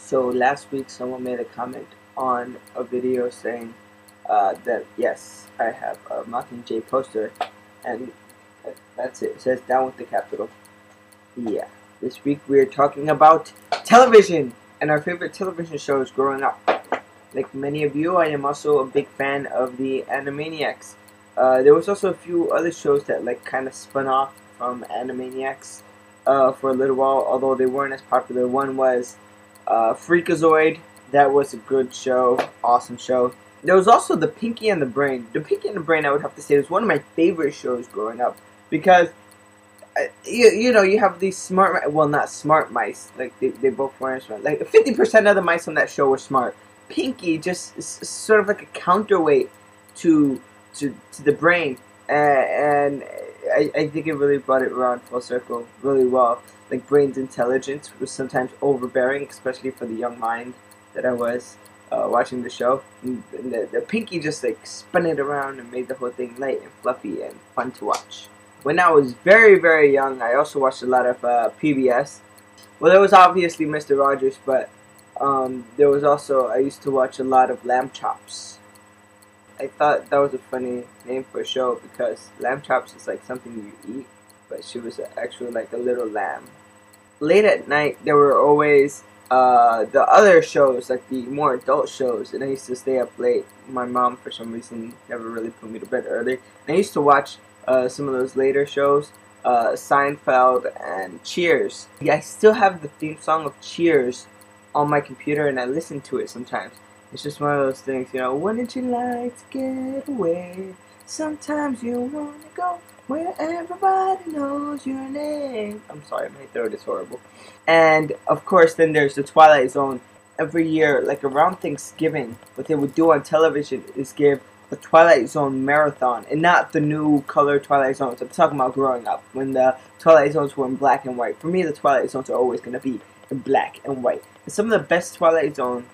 So last week someone made a comment on a video saying that yes, I have a Mockingjay poster, and that's it. It says down with the capital. Yeah. This week we are talking about television and our favorite television shows growing up. Like many of you, I am also a big fan of the Animaniacs. There was also a few other shows that like kind of spun off from Animaniacs for a little while, although they weren't as popular. One was Freakazoid. That was a good show, awesome show. There was also the Pinky and the Brain. The Pinky and the Brain, I would have to say, was one of my favorite shows growing up because you know, you have these smart, well, not smart mice, like they both weren't smart. Like 50% of the mice on that show were smart. Pinky just is sort of like a counterweight to the Brain, and I think it really brought it around full circle really well. Like Brain's intelligence was sometimes overbearing, especially for the young mind that I was watching the show. And the Pinky just like spun it around and made the whole thing light and fluffy and fun to watch. When I was very young, I also watched a lot of PBS. Well, there was obviously Mr. Rogers, but there was also, I used to watch a lot of Lamb Chops. I thought that was a funny name for a show because lamb chops is like something you eat, but she was actually like a little lamb. Late at night, there were always the other shows, like the more adult shows, and I used to stay up late. My mom, for some reason, never really put me to bed early. And I used to watch some of those later shows, Seinfeld and Cheers. Yeah, I still have the theme song of Cheers on my computer, and I listen to it sometimes. It's just one of those things, you know, wouldn't you like to get away? Sometimes you want to go where everybody knows your name. I'm sorry, my throat is horrible. And, of course, then there's the Twilight Zone. Every year, like around Thanksgiving, what they would do on television is give the Twilight Zone marathon, and not the new color Twilight Zones. I'm talking about growing up, when the Twilight Zones were in black and white. For me, the Twilight Zones are always going to be in black and white. And some of the best Twilight Zone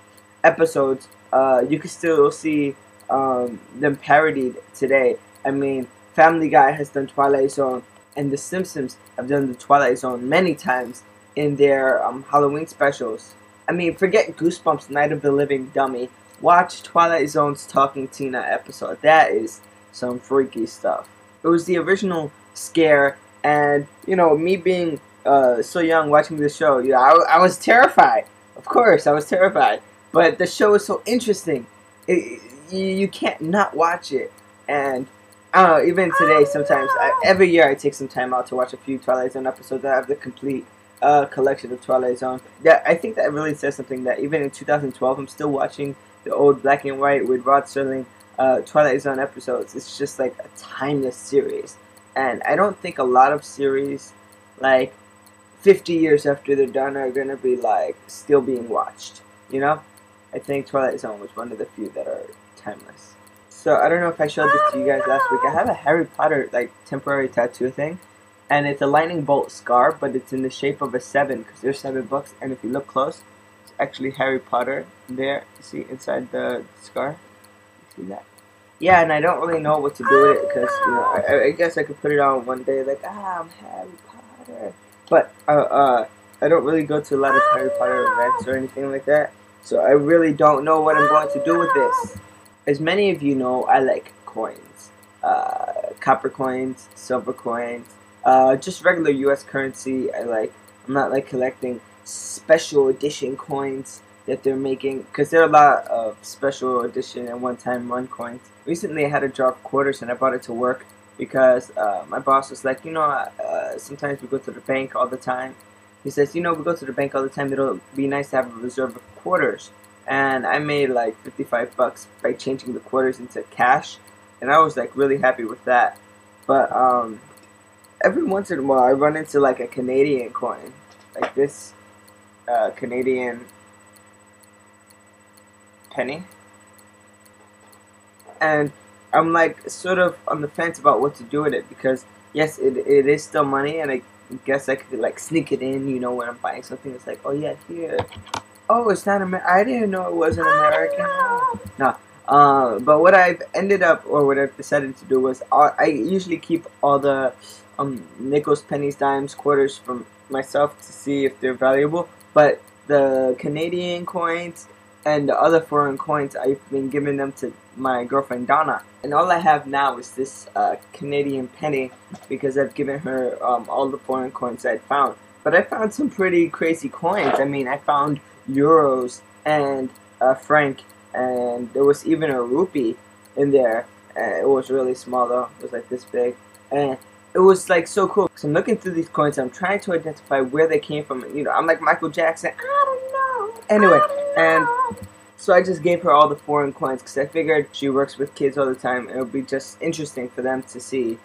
episodes, you can still see them parodied today. I mean, Family Guy has done Twilight Zone, and The Simpsons have done the Twilight Zone many times in their Halloween specials. I mean, forget Goosebumps Night of the Living Dummy. Watch Twilight Zone's Talking Tina episode. That is some freaky stuff. It was the original scare, and, you know, me being so young watching this show, you know, I was terrified. Of course, I was terrified. But the show is so interesting. You can't not watch it. And I don't know, even today, sometimes, every year I take some time out to watch a few Twilight Zone episodes. I have the complete collection of Twilight Zone. Yeah, I think that really says something, that even in 2012, I'm still watching the old black and white with Rod Serling Twilight Zone episodes. It's just like a timeless series. And I don't think a lot of series, like 50 years after they're done, are going to be like still being watched, you know? I think Twilight Zone was one of the few that are timeless. So I don't know if I showed this to you guys last week. I have a Harry Potter like temporary tattoo thing, and it's a lightning bolt scar, but it's in the shape of a 7 because there's 7 books. And if you look close, it's actually Harry Potter there. You see inside the scar. You see that? Yeah, and I don't really know what to do with it because, you know, I guess I could put it on one day like, I'm Harry Potter, but I don't really go to a lot of Harry Potter events or anything like that. So I really don't know what I'm going to do with this. As many of you know, I like coins. Copper coins, silver coins, just regular US currency. I'm not like collecting special edition coins that they're making, because there are a lot of special edition and one-time run coins. Recently I had a jar of quarters and I brought it to work because my boss was like, you know, sometimes we go to the bank all the time. He says, you know, we go to the bank all the time, it'll be nice to have a reserve of quarters. And I made like 55 bucks by changing the quarters into cash, and I was like really happy with that. But every once in a while I run into like a Canadian coin, like this Canadian penny, and I'm like sort of on the fence about what to do with it, because yes, it is still money, and I guess I could like sneak it in, you know, when I'm buying something. It's like, oh yeah, here. Oh, it's not I didn't know it wasn't American. No. But what I've ended up, or what I've decided to do was, I usually keep all the nickels, pennies, dimes, quarters for myself to see if they're valuable. But the Canadian coins and the other foreign coins. I've been giving them to my girlfriend Donna, and all I have now is this Canadian penny because I've given her all the foreign coins I'd found. But I found some pretty crazy coins. I mean, I found euros and a franc, and there was even a rupee in there. It was really small though. It was like this big, and it was like so cool. So I'm looking through these coins. I'm trying to identify where they came from. You know, I'm like Michael Jackson. I don't know. Anyway, and so I just gave her all the foreign coins because I figured she works with kids all the time. It would be just interesting for them to see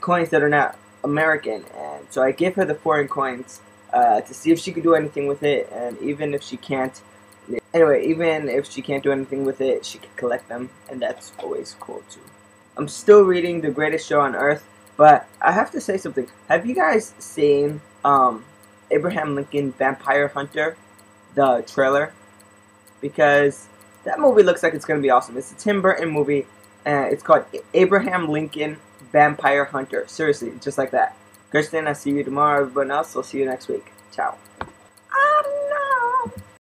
coins that are not American. And so I gave her the foreign coins to see if she could do anything with it. And even if she can't, anyway, even if she can't do anything with it, she can collect them, and that's always cool too. I'm still reading The Greatest Show on Earth, but I have to say something. Have you guys seen Abraham Lincoln Vampire Hunter, the trailer? Because that movie looks like it's going to be awesome. It's a Tim Burton movie, and it's called Abraham Lincoln Vampire Hunter. Seriously, just like that. Kristen, I'll see you tomorrow. Everyone else, I'll see you next week. Ciao.